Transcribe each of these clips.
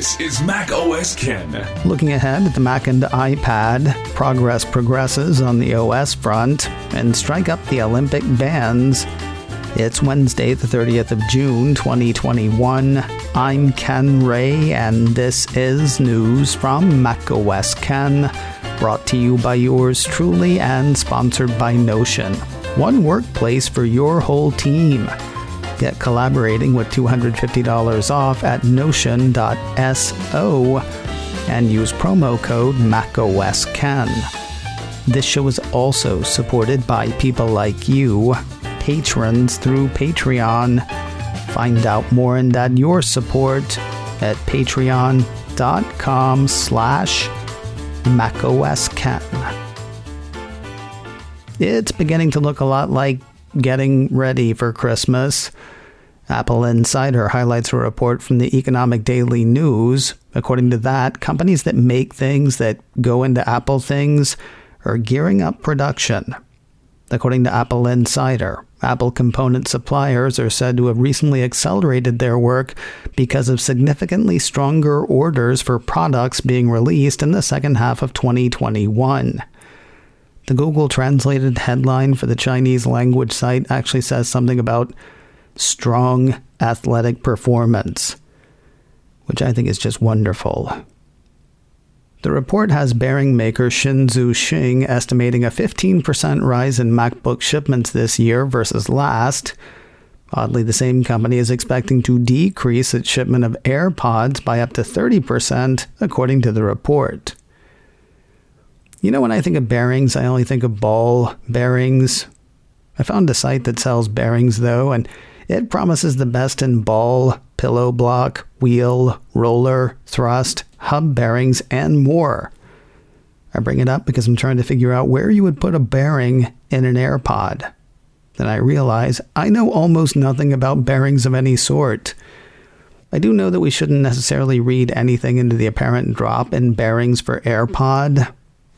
This is macOS Ken. Looking ahead at the Mac and iPad, progress progresses on the OS front, and strike up the Olympic bands. It's Wednesday, the 30th of June, 2021. I'm Ken Ray, and this is news from macOS Ken, brought to you by yours truly and sponsored by Notion. One workplace for your whole team. Get collaborating with $250 off at notion.so and use promo code macOSKen. This show is also supported by people like you, patrons through Patreon. Find out more and add your support at patreon.com/macOSKen. It's beginning to look a lot like getting ready for Christmas. Apple Insider highlights a report from the Economic Daily News. According to that, companies that make things that go into Apple things are gearing up production. According to Apple Insider, Apple component suppliers are said to have recently accelerated their work because of significantly stronger orders for products being released in the second half of 2021. The Google translated headline for the Chinese language site actually says something about strong athletic performance, which I think is just wonderful. The report has bearing maker Shenzhou Xing estimating a 15% rise in MacBook shipments this year versus last. Oddly, the same company is expecting to decrease its shipment of AirPods by up to 30%, according to the report. You know, when I think of bearings, I only think of ball bearings. I found a site that sells bearings, though, and it promises the best in ball, pillow block, wheel, roller, thrust, hub bearings, and more. I bring it up because I'm trying to figure out where you would put a bearing in an AirPod. Then I realize I know almost nothing about bearings of any sort. I do know that we shouldn't necessarily read anything into the apparent drop in bearings for AirPod.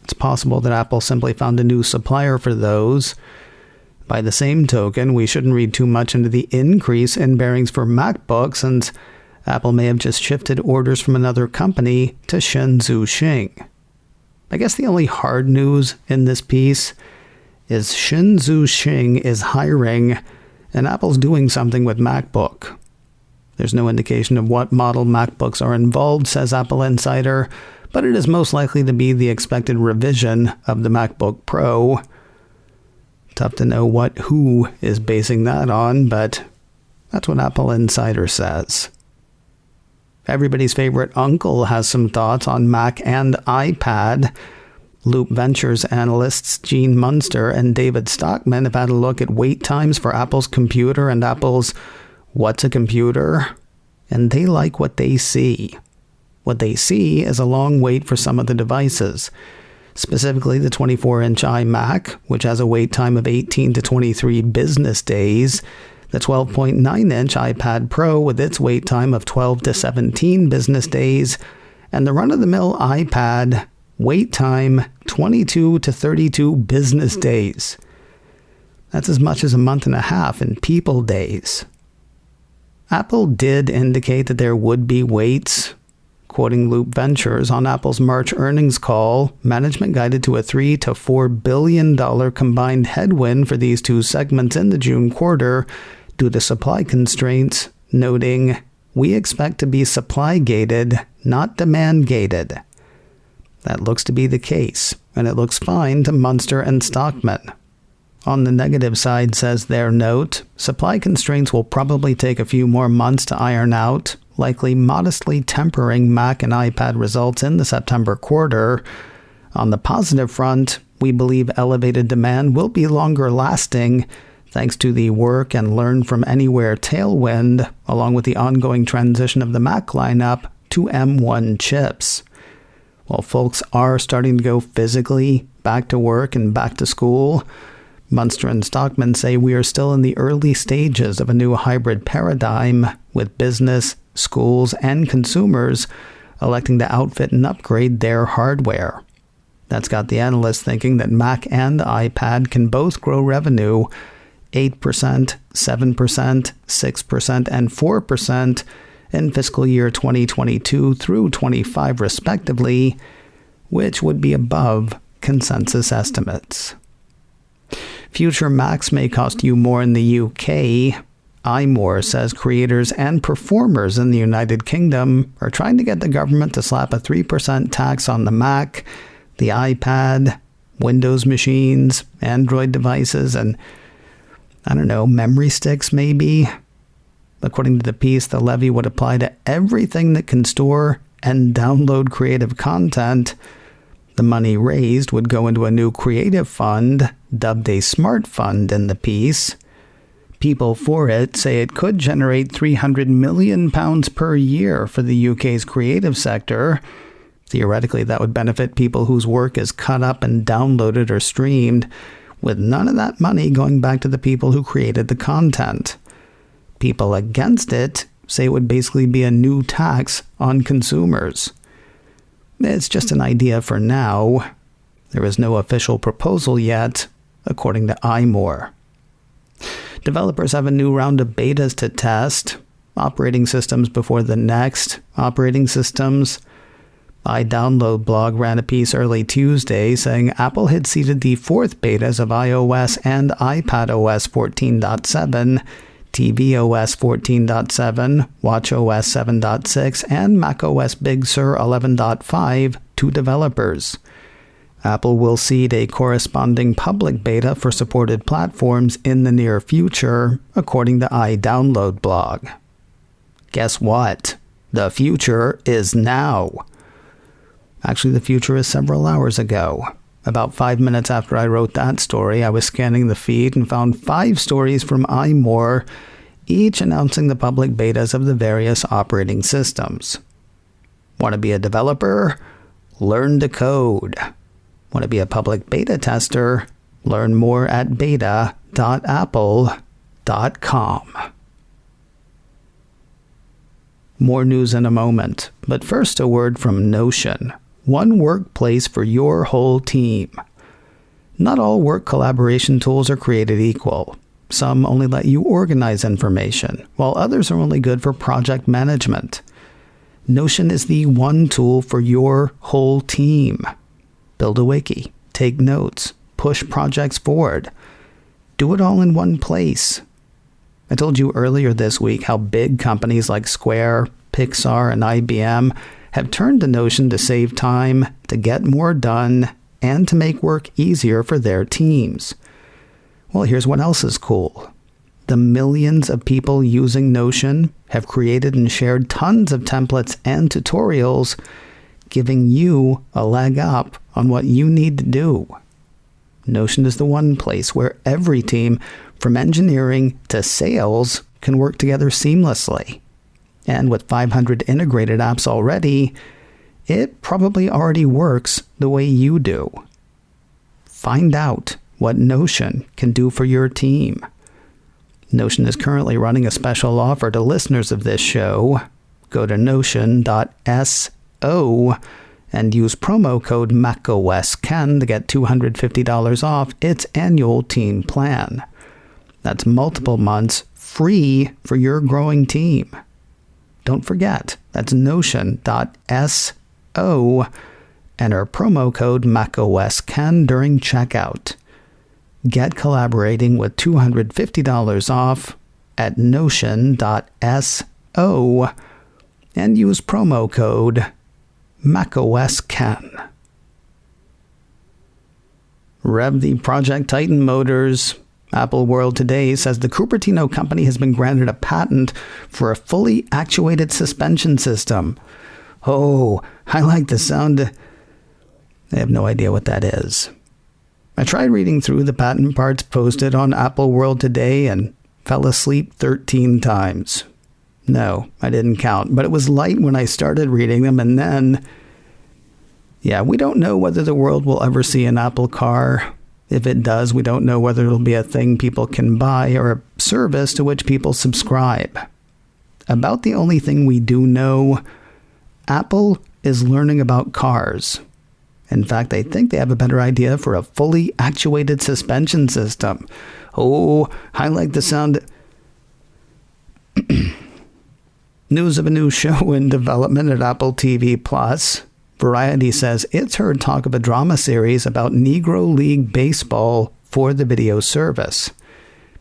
It's possible that Apple simply found a new supplier for those. By the same token, we shouldn't read too much into the increase in bearings for MacBooks, since Apple may have just shifted orders from another company to Shenzhou Xing. I guess the only hard news in this piece is Shenzhou Xing is hiring, and Apple's doing something with MacBook. There's no indication of what model MacBooks are involved, says Apple Insider, but it is most likely to be the expected revision of the MacBook Pro. Tough to know who is basing that on, but that's what Apple Insider says. Everybody's favorite uncle has some thoughts on Mac and iPad. Loup Ventures analysts Gene Munster and David Stockman have had a look at wait times for Apple's computer and Apple's What's a Computer? And they like what they see. What they see is a long wait for some of the devices, specifically the 24-inch iMac, which has a wait time of 18 to 23 business days, the 12.9-inch iPad Pro with its wait time of 12 to 17 business days, and the run-of-the-mill iPad, wait time 22 to 32 business days. That's as much as a month and a half in people days. Apple did indicate that there would be waits. Quoting Loup Ventures, on Apple's March earnings call, management guided to a $3 to $4 billion combined headwind for these two segments in the June quarter due to supply constraints, noting, "We expect to be supply-gated, not demand-gated." That looks to be the case, and it looks fine to Munster and Stockman. On the negative side, says their note, supply constraints will probably take a few more months to iron out, likely modestly tempering Mac and iPad results in the September quarter. On the positive front, we believe elevated demand will be longer lasting thanks to the work and learn from anywhere Tailwind, along with the ongoing transition of the Mac lineup to M1 chips. While folks are starting to go physically back to work and back to school, Munster and Stockman say we are still in the early stages of a new hybrid paradigm, with business, schools, and consumers electing to outfit and upgrade their hardware. That's got the analysts thinking that Mac and iPad can both grow revenue 8%, 7%, 6%, and 4% in fiscal year 2022 through 25 respectively, which would be above consensus estimates. Future Macs may cost you more in the UK. iMore says creators and performers in the United Kingdom are trying to get the government to slap a 3% tax on the Mac, the iPad, Windows machines, Android devices, and, memory sticks maybe. According to the piece, the levy would apply to everything that can store and download creative content. The money raised would go into a new creative fund, dubbed a smart fund in the piece. People for it say it could generate £300 million per year for the UK's creative sector. Theoretically, that would benefit people whose work is cut up and downloaded or streamed, with none of that money going back to the people who created the content. People against it say it would basically be a new tax on consumers. It's just an idea for now. There is no official proposal yet, according to iMore. Developers have a new round of betas to test, operating systems before the next operating systems. iDownload blog ran a piece early Tuesday saying Apple had seeded the fourth betas of iOS and iPadOS 14.7, tvOS 14.7, watchOS 7.6, and macOS Big Sur 11.5 to developers. Apple will seed a corresponding public beta for supported platforms in the near future, according to iDownload blog. Guess what? The future is now. Actually, the future is several hours ago. About 5 minutes after I wrote that story, I was scanning the feed and found 5 stories from iMore, each announcing the public betas of the various operating systems. Want to be a developer? Learn to code. Want to be a public beta tester? Learn more at beta.apple.com. More news in a moment, but first a word from Notion. One workplace for your whole team. Not all work collaboration tools are created equal. Some only let you organize information, while others are only good for project management. Notion is the one tool for your whole team. Build a wiki, take notes, push projects forward. Do it all in one place. I told you earlier this week how big companies like Square, Pixar, and IBM have turned to Notion to save time, to get more done, and to make work easier for their teams. Well, here's what else is cool. The millions of people using Notion have created and shared tons of templates and tutorials, giving you a leg up on what you need to do. Notion is the one place where every team, from engineering to sales, can work together seamlessly. And with 500 integrated apps already, it probably already works the way you do. Find out what Notion can do for your team. Notion is currently running a special offer to listeners of this show. Go to notion.so and use promo code macOSKen to get $250 off its annual team plan. That's multiple months free for your growing team. Don't forget, that's notion.so. Enter promo code macOSKen during checkout. Get collaborating with $250 off at notion.so and use promo code macOSKen. Rev the Project Titan motors. Apple World Today says the Cupertino company has been granted a patent for a fully actuated suspension system. Oh, I like the sound. I have no idea what that is. I tried reading through the patent parts posted on Apple World Today and fell asleep 13 times. No, I didn't count, but it was light when I started reading them, and then... Yeah, we don't know whether the world will ever see an Apple car. If it does, we don't know whether it'll be a thing people can buy or a service to which people subscribe. About the only thing we do know, Apple is learning about cars. In fact, I think they have a better idea for a fully actuated suspension system. Oh, I like the sound. News of a new show in development at Apple TV Plus. Variety says it's heard talk of a drama series about Negro League baseball for the video service.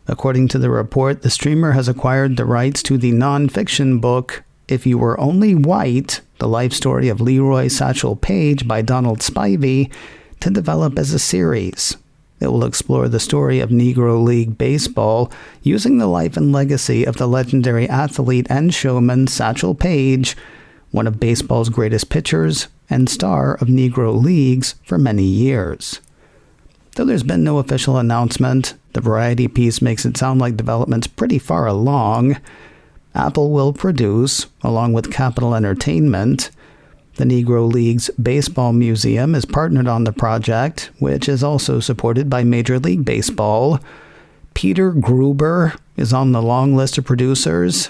According to the report, the streamer has acquired the rights to the non-fiction book If You Were Only White, the life story of Leroy Satchel Paige by Donald Spivey, to develop as a series. It will explore the story of Negro League baseball using the life and legacy of the legendary athlete and showman Satchel Paige, one of baseball's greatest pitchers and star of Negro Leagues for many years. Though there's been no official announcement, the Variety piece makes it sound like development's pretty far along. Apple will produce, along with Capital Entertainment. The Negro League's Baseball Museum is partnered on the project, which is also supported by Major League Baseball. Peter Gruber is on the long list of producers.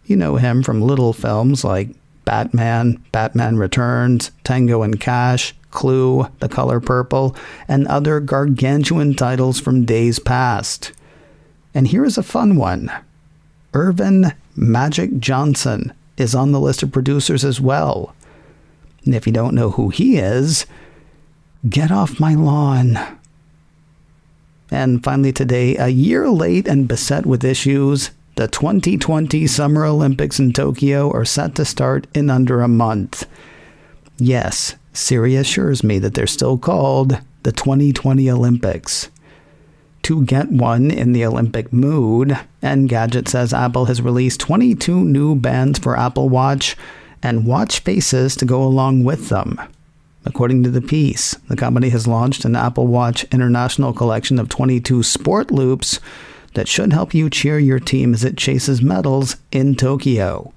You know him from little films like Batman, Batman Returns, Tango and Cash, Clue, The Color Purple, and other gargantuan titles from days past. And here's a fun one. Irvin Magic Johnson is on the list of producers as well. And if you don't know who he is, get off my lawn. And finally today, a year late and beset with issues, the 2020 Summer Olympics in Tokyo are set to start in under a month. Yes, Siri assures me that they're still called the 2020 Olympics. To get one in the Olympic mood, Engadget says Apple has released 22 new bands for Apple Watch and watch faces to go along with them. According to the piece, the company has launched an Apple Watch International collection of 22 sport loops that should help you cheer your team as it chases medals in Tokyo.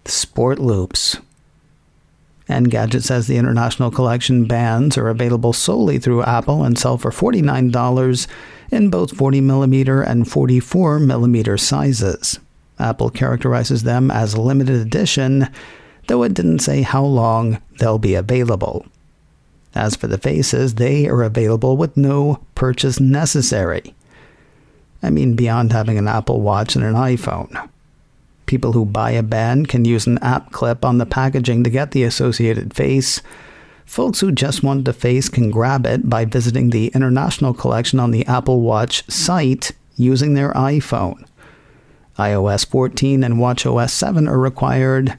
Sport loops. Engadget says the International Collection bands are available solely through Apple and sell for $49 in both 40mm and 44mm sizes. Apple characterizes them as limited edition, though it didn't say how long they'll be available. As for the faces, they are available with no purchase necessary. I mean, beyond having an Apple Watch and an iPhone. People who buy a band can use an app clip on the packaging to get the associated face. Folks who just want the face can grab it by visiting the International Collection on the Apple Watch site using their iPhone. iOS 14 and watchOS 7 are required,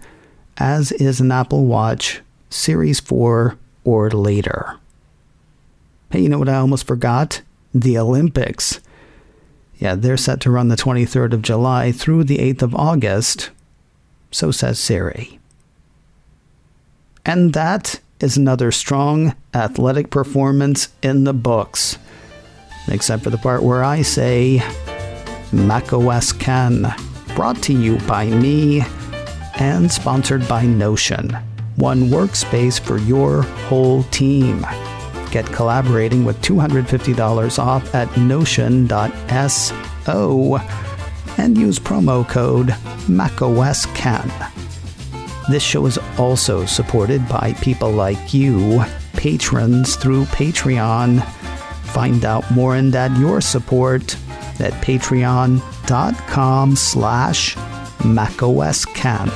as is an Apple Watch Series 4 or later. Hey, you know what I almost forgot? The Olympics. Yeah, they're set to run the 23rd of July through the 8th of August. So says Siri. And that is another strong athletic performance in the books. Except for the part where I say, macOS can. Brought to you by me and sponsored by Notion. One workspace for your whole team. Get collaborating with $250 off at notion.so and use promo code macOScan. This show is also supported by people like you, patrons through Patreon. Find out more and add your support at patreon.com/macOScan.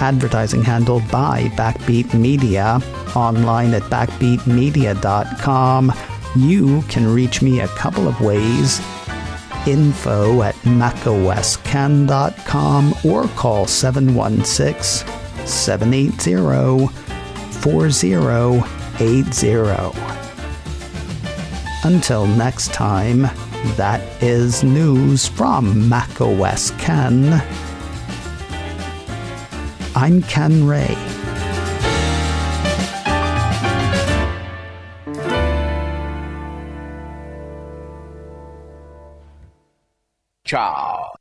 Advertising handled by Backbeat Media. Online at backbeatmedia.com. You can reach me a couple of ways. Info at macoscan.com or call 716-780-4080. Until next time, that is news from macOS Ken. I'm Ken Ray. Ciao.